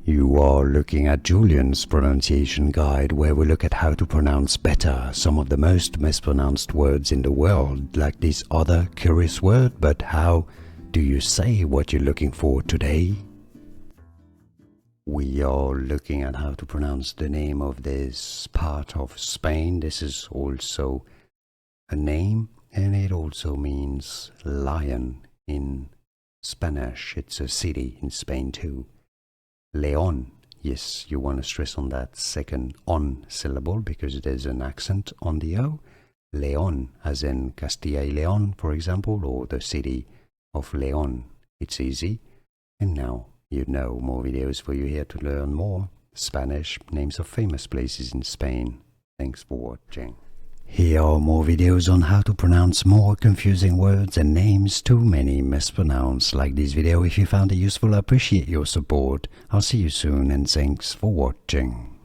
You are looking at Julian's pronunciation guide, where we look at how to pronounce better some of the most mispronounced words in the world, like this other curious word. But how do you say what you're looking for today? We are looking at how to pronounce the name of this part of Spain. This is also a name, and it also means lion in Spanish. It's a city in Spain too. León. Yes, you want to stress on that second on syllable because there's an accent on the O. León, as in Castilla y León, for example, or the city of León. It's easy. And now you know more videos for you here to learn more Spanish names of famous places in Spain. Thanks for watching. Here are more videos on how to pronounce more confusing words and names too many mispronounced. Like this video if you found it useful. I appreciate your support. I'll see you soon and thanks for watching.